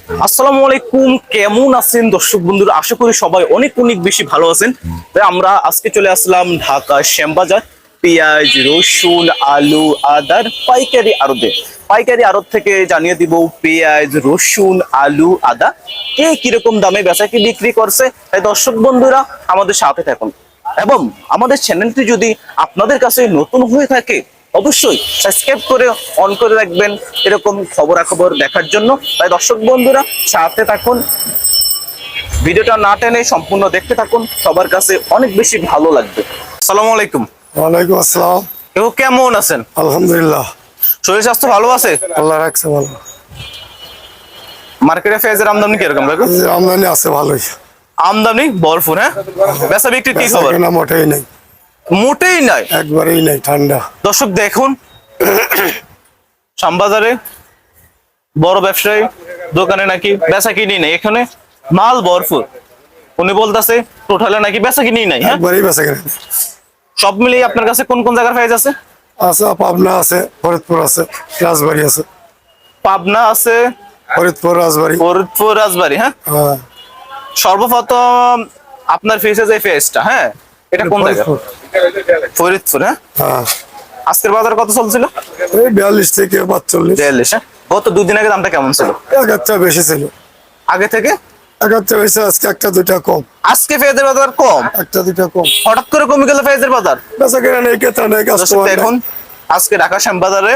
আসসালামু আলাইকুম, কেমন আছেন দর্শক বন্ধুরা? আশা করি সবাই অনেক অনেক বেশি ভালো আছেন। তাই আমরা আজকে চলে আসলাম ঢাকা শ্যামবাজার পেঁয়াজ, রসুন, আলু, আদার পাইকারি আড়ত থেকে জানিয়ে দিব পেঁয়াজ, রসুন, আলু, আদা কে কিরকম দামে বেচা কি বিক্রি করছে। তাই দর্শক বন্ধুরা আমাদের সাথে থাকুন এবং আমাদের চ্যানেলটি যদি আপনাদের কাছে নতুন হয়ে থাকে অবশ্যই সাবস্ক্রাইব করে অন করে রাখবেন এরকম খবরাখবর দেখার জন্য। তাই দর্শক বন্ধুরা সাথে থাকুন, ভিডিওটা না টেনে সম্পূর্ণ দেখতে থাকুন, সবার কাছে অনেক বেশি ভালো লাগবে। আসসালামু আলাইকুম। ওয়ালাইকুম আসসালাম। কেউ কেমন আছেন? আলহামদুলিল্লাহ, শরীর স্বাস্থ্য ভালো আছে? আল্লাহ রাখছে ভালো। মার্কেটে পেঁয়াজের আমদানি কিরকম কাকু? আমদানি আছে ভালোই। আমদানি ভরপুর, হ্যাঁ? বেচা বিক্রি কি খবর? না, মোটেই নাই, মোটেই নাই, একবারেই নাই, ঠান্ডা। দর্শক দেখুন শ্যামবাজারে বড় ব্যবসায়ী দোকানে নাকি বেচা কিনি নেই, এখানে মাল ভরপুর। উনি বলতেছে টোটালে নাকি বেচা কিনি নাই। হ্যাঁ, একবারেই বেচা কেনা। সব মিলিয়ে আপনার কাছে কোন কোন জায়গার পেঁয়াজ আছে? আছে পাবনা আছে, ফরিদপুর আছে, রাজবাড়ি আছে। পাবনা আছে, ফরিদপুর, রাজবাড়ি। ফরিদপুর, রাজবাড়ি। হ্যাঁ, হ্যাঁ, সর্বপ্রথম আপনার ফেসে যে পেঁয়াজটা, হ্যাঁ, এটা কোন জায়গা? ফরিদপুর। ফরিদপুর। হ্যাঁ, হ্যাঁ, আজকের বাজার কত চলছিল? এই 42 থেকে 45। 42। হ্যাঁ, গত দুদিন আগে দামটা কেমন ছিল? এক একটা বেশি ছিল আগে থেকে এক একটা বেশি, আজকে একটা দুইটা কম। আজকে পেঁয়াজের বাজার কম, একটা দুইটা কম, হঠাৎ করে কমে গেল পেঁয়াজের বাজার। বেচা কেনা নেই, ক্রেতা নেই, কাস্টমার নেই। দেখুন আজকে ঢাকা শ্যামবাজারে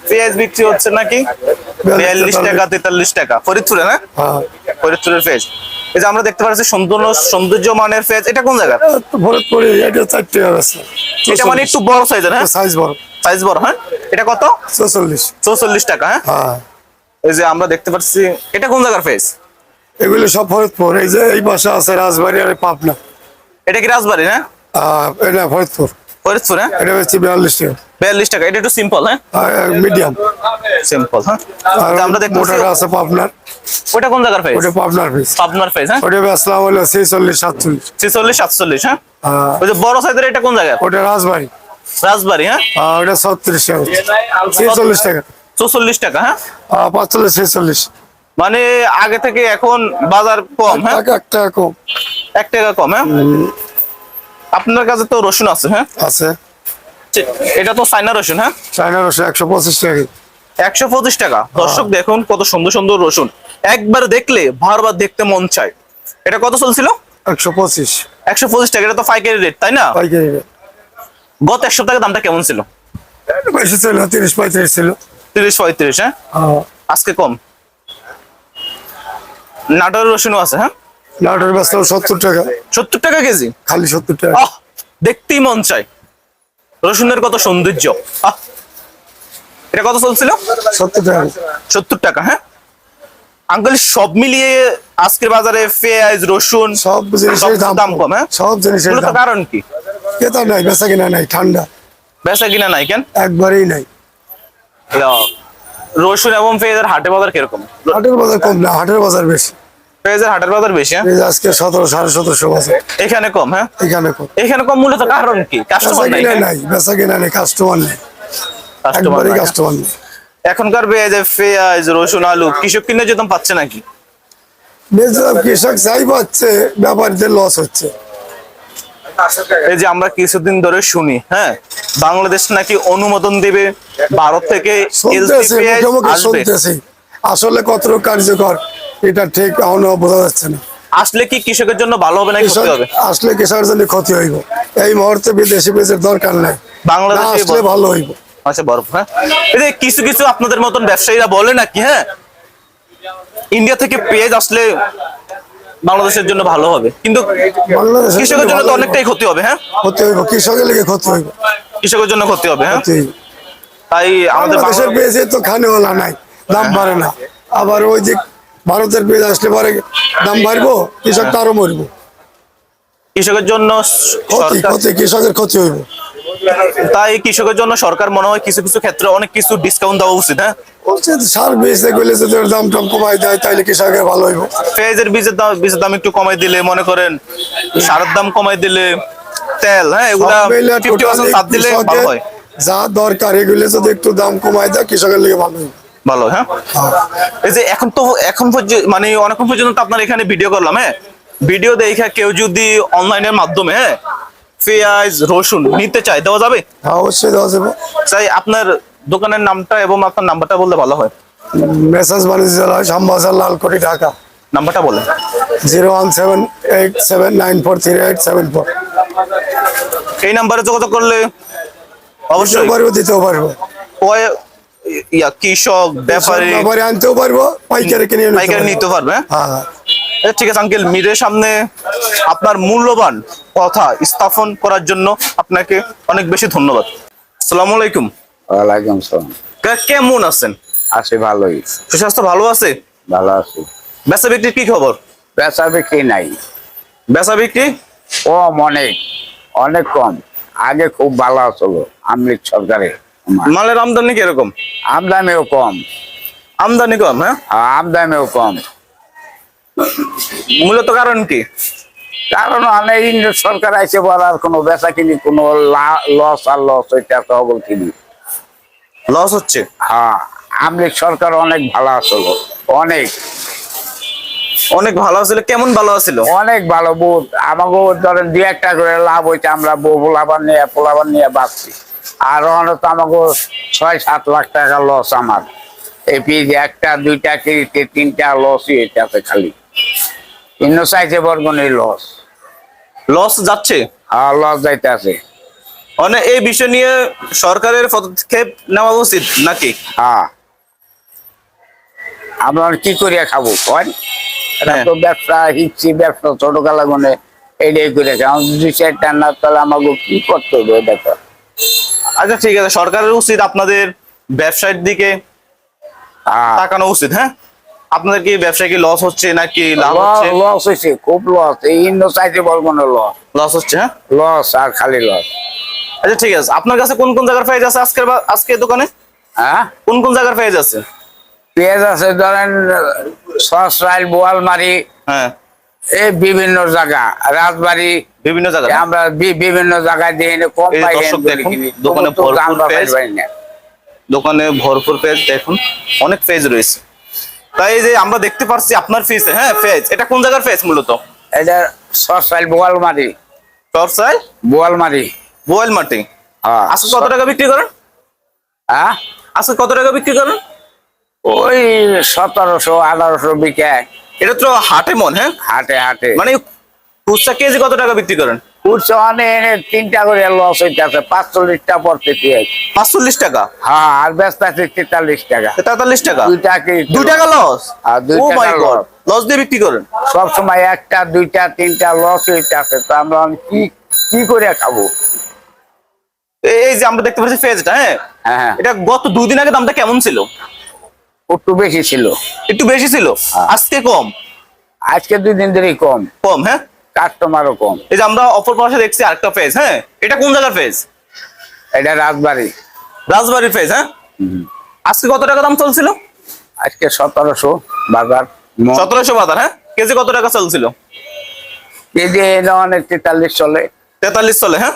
পেঁয়াজ বিক্রি হচ্ছে নাকি 42 টাকা, 43 টাকা ফরিদপুরে। না, হ্যাঁ, ফরিদপুরের পেঁয়াজ। এই যে আমরা দেখতে পাচ্ছি সৌন্দর্য মানের পেঁয়াজ, এটা কোন জায়গা? ফরিদপুরে এটা 4 টাকা আছে। এটা মানে একটু বড় সাইজের। হ্যাঁ, সাইজ বড়, সাইজ বড়। হ্যাঁ, এটা কত? 44 টাকা। হ্যাঁ, হ্যাঁ, এই যে আমরা দেখতে পাচ্ছি এটা কোন জায়গার পেঁয়াজ? এগুলো সব ফরিদপুর। এই যে এই পাশে আছে রাজবাড়ি আর পাবনা। এটা কি রাজবাড়ি? হ্যাঁ, এটা ফরিদপুর। ফরিদপুর। হ্যাঁ, এটা হচ্ছে 42 টাকা, 42 টাকা। এটা একটু সিম্পল। হ্যাঁ, মিডিয়াম। সিম্পল। হ্যাঁ, আর তো আমরা দেখতে পাচ্ছি মোটাটা আছে পাবনার। ওটা কোন জায়গার পেঁয়াজ? ওটা পাবনার পিস। পাবনার পেঁয়াজ। হ্যাঁ, ওটা বেচলাম হলো 46 47। 46 47। হ্যাঁ, ওই যে বড় সাইজের এটা কোন জায়গা? ওটা রাজবাড়ি। রাজবাড়ি। হ্যাঁ, ওটা 36 টাকা, 46 টাকা, 44 টাকা। হ্যাঁ, 45 46। মানে আগে থেকে এখন বাজার কম। হ্যাঁ, এক টাকা কম 1 টাকা কম। হ্যাঁ, আপনার কাছে তো রসুন আছে? হ্যাঁ, আছে। এটা তো চায়না রসুন। হ্যাঁ, চায়না রসুন 125 টাকা। 125 টাকা। দর্শক দেখুন কত সুন্দর সুন্দর রসুন, একবার দেখলে বারবার দেখতে মন চায়। এটা কত চলছিল? 125। 125 টাকা। এটা তো পাইকারি রেট, তাই না? পাইকারি গত 1 সপ্তাহে দামটা কেমন ছিল? বেশি ছিল, 30 35 ছিল। 30 35। হ্যাঁ, আজকে কম। নাটোরের রসুনও আছে। হ্যাঁ, লাউটার বেচলাম 70 টাকা। 70 টাকা কেজি, খালি 70 টাকা। আহ, দেখতেই মন চায়। রসুনের কত সৌন্দর্য। আহ, এটা কত চলছিল? 70 টাকা। 70 টাকা। হ্যাঁ, আঙ্কেল সব মিলিয়ে আজকের বাজারে পেঁয়াজ, রসুন সব জিনিসের দাম কম। হ্যাঁ, সব জিনিসের মূলত দাম। কারণ কি? ক্রেতা নাই, বেচা কিনা নাই, ঠান্ডা বেচা কিনা নাই কেন? একবারেই নাই। রসুন এবং পেঁয়াজের হাটে বাজার কিরকম? হাটের বাজার কম না, হাটের বাজার বেশি। পেঁয়াজের হাটের বাজার বেশি। হ্যাঁ, এই যে আজকে 17 1750 বাজার। এখানে কম। হ্যাঁ, এখানে কম। এখানে কম মূলত কারণ কি? কাস্টমার নাই। নাই, বেচা কিনা নাই, কাস্টমার নেই, কাস্টমার একবারেই নাই। কাস্টমার নেই। এখনকার পেঁয়াজ, রসুন, আলু কৃষক কিনে যেতে পাচ্ছে নাকি? কৃষক যাই পাচ্ছে, ব্যাপারীদের লস হচ্ছে। এই যে আমরা কিছুদিন ধরে শুনি, হ্যাঁ, বাংলাদেশ নাকি অনুমোদন দিবে, ভারত থেকে শুনতেছি, পেঁয়াজ মুখে মুখে আসবে। শুনতেছি, আসলে কতটুকু কার্যকর এটা ঠিক এখনো বোঝা যাচ্ছে না। আসলে কি কৃষকের জন্য ভালো হবে নাকি ক্ষতি হবে? আসলে কৃষকের জন্য ক্ষতি হইব। এই মুহূর্তে বিদেশি বীজের দরকার নাই, বাংলাদেশে আসলে ভালো হইব। আচ্ছা, বরফ। হ্যাঁ, এই যে কিছু কিছু আপনাদের মতন ব্যবসায়ীরা বলে নাকি, হ্যাঁ, ইন্ডিয়া থেকে পেঁয়াজ আসলে বাংলাদেশের জন্য ভালো হবে, কিন্তু বাংলাদেশের কৃষকের জন্য তো ভালো হইব। অনেকটাই ক্ষতি হবে। হ্যাঁ, ক্ষতি হইব, কৃষকের লেগে ক্ষতি হইব, কৃষকের জন্য ক্ষতি হবে। হ্যাঁ, ক্ষতি হইব। তাই আমাদের বাংলাদেশের পেঁয়াজে তো খানেওয়ালা নাই, দাম বাড়ে না। আবার ওই যে ভারতের পেঁয়াজ আসলে পরে দাম বাড়বো, কৃষক তো আরো মরবো। কৃষকের জন্য ক্ষতি সরকার, ক্ষতি, কৃষকের ক্ষতি হইব। তাই কৃষকের জন্য সরকার মনে হয় কিছু কিছু ক্ষেত্রে অনেক কিছু ডিসকাউন্ট দেওয়া উচিত। হ্যাঁ, সার বেচতে গেলে যদি ওর দাম টাম কমাই দেয় তাহলে কৃষকের ভালো হইব। পেঁয়াজের বীজের দাম একটু কমাই দিলে, মনে করেন সারের দাম কমাই দিলে, তেল, হ্যাঁ, এগুলা 50% ছাড় দিলে ভালো হয়। যা দরকার এগুলো যদি একটু দাম কমাই দেয় কৃষকের লেগে ভালো হইব। ভালো, হ্যাঁ। এই যে এখন পর্যন্ত মানে অনেকক্ষণ পর্যন্ত তো আপনার এখানে ভিডিও করলাম, হ্যাঁ। ভিডিও দেখে কেউ যদি অনলাইনের মাধ্যমে, হ্যাঁ, পেঁয়াজ রসুন নিতে চায়, দেওয়া যাবে? হ্যাঁ, অবশ্যই দেওয়া যাবে। চাই আপনার দোকানের নামটা এবং আপনার নাম্বারটা বললে ভালো হয়। মেসাজ বাণিজ্যালয়, শ্যামবাজার, লালকুঠি, ঢাকা। নাম্বারটা বলেন। 01787943874। এই নাম্বারে যোগাযোগ করলে দিতেও অবশ্যই পারবো, দিতেও পারবো। কৃষক ব্যাপারী ব্যাপারে আনতেও পারবো, পাইকারি কিনে পাইকারি নিতে পারবে, হ্যাঁ? হ্যাঁ। ঠিক আছে আঙ্কেল, মিরের সামনে আপনার মূল্যবান কথা স্থাপন করার জন্য আপনাকে অনেক বেশি ধন্যবাদ। আসসালামু আলাইকুম। ওয়ালাইকুম সালাম। কেমন আছেন? আছি ভালোই। সুস্বাস্থ্য ভালো আছে? ভালো আছি। বেচা বিক্রির কি খবর? বেচা বিক্রি নাই, বেচা বিক্রি কম, অনেক অনেক কম। আগে খুব ভালো ছিল আমলিক সরকারে, মালের আমদানি কিরকম? আমদানিও কম। আমদানি কম, হ্যাঁ। আমদানিও কম, মূলত কারণ কি? কারণ অনেক ইংরেজ সরকার আইসে বলার কোনো বেচা কিনি কোনো লস আর লস, ওইটা তহবল কিনি লস হচ্ছে। হ্যাঁ, আমলিক সরকার অনেক ভালো ছিল, অনেক অনেক ভালো ছিল। কেমন ভালো ছিল? অনেক ভালো। বুট আমাকে ধরেন 2-1টা করে লাভ হইতে আমরা পোলাবার নিয়ে বাঁচছি। আর অনেক আমাকে 6-7 লাখ টাকা লস আমার। এই পিস 1টা 2টা কেজিতে 3টা লসই হইতেছে খালি। অন্য সাইজে বর্গনের লস। লস যাচ্ছে। আর লস যাইতেছে। মানে এই বিষয় নিয়ে সরকারের পদক্ষেপ নেওয়া উচিত নাকি? হ্যাঁ, আমরা কি করিয়া খাবো কয়? এটা তো ব্যবসা হিচ্ছি, ব্যবসা ছোট কালা গুনে এটাই করে খাও। 2-4টা না, তাহলে আমাকে কি করতে হবে এটা তো। আচ্ছা ঠিক আছে, সরকারের উচিত আপনাদের ব্যবসায়ের দিকে হ্যাঁ, তাকানো উচিত, হ্যাঁ। আপনাদের কি ব্যবসায় কি লস হচ্ছে নাকি লাভ হচ্ছে? লস হয়েছে, খুব লস। এই অন্য সাইডে বলবো না, লস লস হচ্ছে, হ্যাঁ। লস আর খালি লস। আচ্ছা ঠিক আছে, আপনার কাছে কোন কোন জায়গার পেঁয়াজ আছে আজকে দোকানে? হ্যাঁ, কোন কোন জায়গার পেঁয়াজ আছে? পেঁয়াজ আছে ধরেন সসরাইল, বোয়ালমারি, হ্যাঁ, এই বিভিন্ন জায়গা, রাজবাড়ি, বিভিন্ন জায়গায়। আমরা বিভিন্ন জায়গায় দিয়ে কম এই পাই। দর্শক দেখুন, দোকানে ভরপুর পেঁয়াজ। দোকানে ভরপুর পেঁয়াজ, দেখুন অনেক পেঁয়াজ রয়েছে। তাই এই যে আমরা দেখতে পাচ্ছি আপনার ফিস, হ্যাঁ, পেঁয়াজ এটা কোন জায়গার পেঁয়াজ মূলত? এটা সসরাইল, বোয়ালমারি। চরসাই বোয়ালমারি। বোয়েল মাটি। হ্যাঁ। আজকে কত টাকা বিক্রি করেন? হ্যাঁ, আজকে কত টাকা বিক্রি করেন? ওই 1700-1800 বিকে। এটা তো হাটে মন, হ্যাঁ। হাটে হাটে মানে খুচরা কেজি কত টাকা বিক্রি করেন? উঠছে অনেক, 3টা করে লস হইতেছে। 45টা পড়তে পেঁয়াজ। 45 টাকা। হ্যাঁ, আর ব্যস্ত আছে 43 টাকা। 43 টাকা। 2 টাকা লস। আর 2 ও মাই টাকা গড, লস। লস দিয়ে বিক্রি করেন? সব সময় 1টা 2টা 3টা লস হইতেছে। তো আমরা কি কি করে খাবো? এই যে আমরা দেখতে পাচ্ছি পেঁয়াজটা, হ্যাঁ, হ্যাঁ, এটা গত 2 দিন আগে দামটা কেমন ছিল? একটু বেশি ছিল। একটু বেশি ছিল, আজকে কম। আজকে 2 দিন ধরেই কম, কম, হ্যাঁ। কাস্টমারও কম। এই যে আমরা অপর পাশে দেখছি আরেকটা পেঁয়াজ, হ্যাঁ, এটা কোন জায়গার পেঁয়াজ? এটা রাজবাড়ি, রাজবাড়ির পেঁয়াজ, হ্যাঁ। আজকে কত টাকা দাম চলছিল? আজকে 1700 বাজার। 1700 বাজার, হ্যাঁ। কেজি কত টাকা চলছিল? কেজি এটা অনেক 43 চলে। 43 চলে, হ্যাঁ।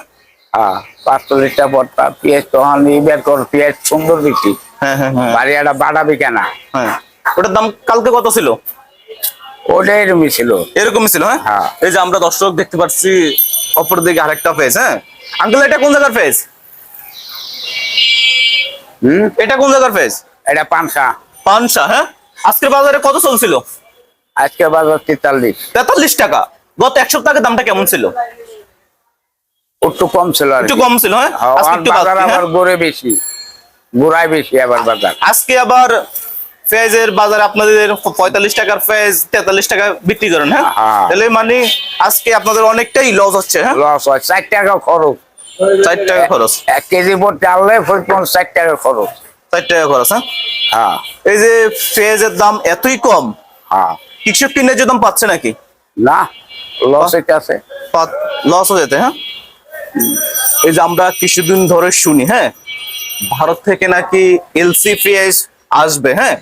হ্যাঁ, 45টা পড়তা পেঁয়াজ। তখন বের কর, পেঁয়াজ সুন্দর বিক্রি। হ্যাঁ হ্যাঁ হ্যাঁ বাড়ি একটা বাড়া বিকে না। হ্যাঁ। ওটার দাম কালকে কত ছিল? ওটা এরকমই ছিল। এরকমই ছিল, হ্যাঁ। হ্যাঁ। এই যে আমরা দর্শক দেখতে পাচ্ছি অপর দিকে আরেকটা পেজ, হ্যাঁ। আঙ্কেল এটা কোন জায়গার পেজ? এটা কোন জায়গার পেজ? এটা পানসা। পানসা, হ্যাঁ। আজকের বাজারে কত চলছিল? আজকে বাজার 43। 43 টাকা। গত এক সপ্তাহ আগে দামটা কেমন ছিল? একটু কম ছিল আর একটু কি। কম ছিল, হ্যাঁ। আজকে একটু বাজার বাড়তি, হ্যাঁ। আবার গড়ে বেশি, গোড়ায় বেশি আবার বাজার। আজকে আবার পেঁয়াজের বাজারে আপনাদের 45 টাকার পেঁয়াজ 43 টাকা বিক্রি করেন, হ্যাঁ। হ্যাঁ। তাহলে মানে আজকে আপনাদের অনেকটাই লস হচ্ছে, হ্যাঁ। লস হয়। 4 টাকা খরচ। 4 টাকা খরচ। 1 কেজি পড়তে আনলে 4 টাকা খরচ। 4 টাকা খরচ, হ্যাঁ। হ্যাঁ এই যে পেঁয়াজের দাম এতই কম, হ্যাঁ। কৃষক কি ন্যায্য দাম পাচ্ছে নাকি? না, লস হইতেছে। লস হয়ে যেতে, হ্যাঁ। এই যে আমরা কিছুদিন ধরে শুনি, হ্যাঁ, ভারত থেকে নাকি এলসি পেঁয়াজ আসবে, হ্যাঁ।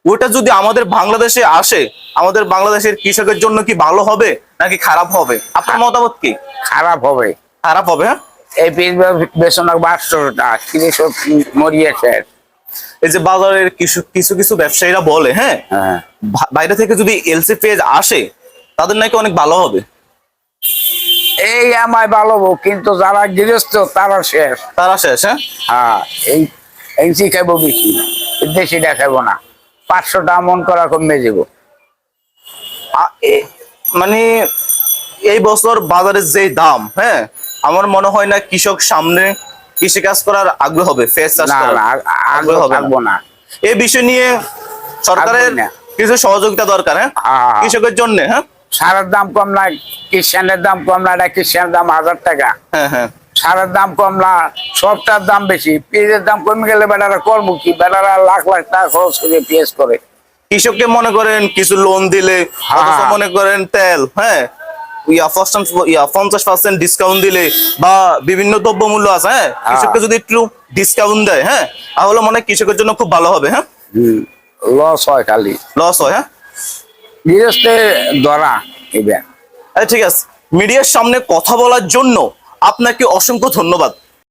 ওটা যদি আমাদের বাংলাদেশে আসে, আমাদের বাংলাদেশের কৃষকের জন্য কি ভালো হবে নাকি খারাপ হবে? আপনার মতামত কি? খারাপ হবে। খারাপ হবে, হ্যাঁ। এই পিস বেসন 1200 টাকা, কৃষক মরিয়েছে। এই যে বাজারের কিছু কিছু কিছু ব্যবসায়ীরা বলে, হ্যাঁ, হ্যাঁ বাইরে থেকে যদি এলসি পেঁয়াজ আসে তাদের নাকি অনেক ভালো হবে। এই আমায় ভালো বউ, কিন্তু যারা গৃহস্থ তারা শেষ। তারা শেষ, হ্যাঁ। হ্যাঁ এই এনসি খাইবো বেশি, দেশিটা খাইবো না। 500 টাকা মন করা কমে যাবো। মানে এই বছর বাজারের যে দাম, হ্যাঁ, আমার মনে হয় না কৃষক সামনে কৃষি কাজ করার আগ্রহ হবে, পেঁয়াজ চাষ না করার না আগ্রহ হবে না। থাকবো না। এই বিষয় নিয়ে সরকারের থাকবোই না। কিছু সহযোগিতা দরকার, হ্যাঁ, হ্যাঁ। কৃষকের জন্য, হ্যাঁ। সারের দাম কম না, কিষানের দাম কম না, এটা কিষানের দাম 1000 টাকা। হ্যাঁ হ্যাঁ সারের দাম কম না, সবটার দাম বেশি। পেঁয়াজের দাম কমে গেলে বেটারা করবো কি? বেটারা লাখ লাখ টাকা খরচ করে পেঁয়াজ করে। কৃষককে মনে করেন কিছু লোন দিলে, অথচ হ্যাঁ। মনে করেন তেল, হ্যাঁ, 50% ডিসকাউন্ট দিলে বা বিভিন্ন দ্রব্যমূল্য আছে, হ্যাঁ, কৃষককে যদি একটু ডিসকাউন্ট দেয়, হ্যাঁ, তাহলে মনে হয় কৃষকের জন্য খুব ভালো হবে, হ্যাঁ। লস হয় খালি, লস হয়, হ্যাঁ। গৃহস্থে ধরা এবার। আচ্ছা, ঠিক আছে, মিডিয়ার সামনে কথা বলার জন্য আপনাকে অসংখ্য ধন্যবাদ।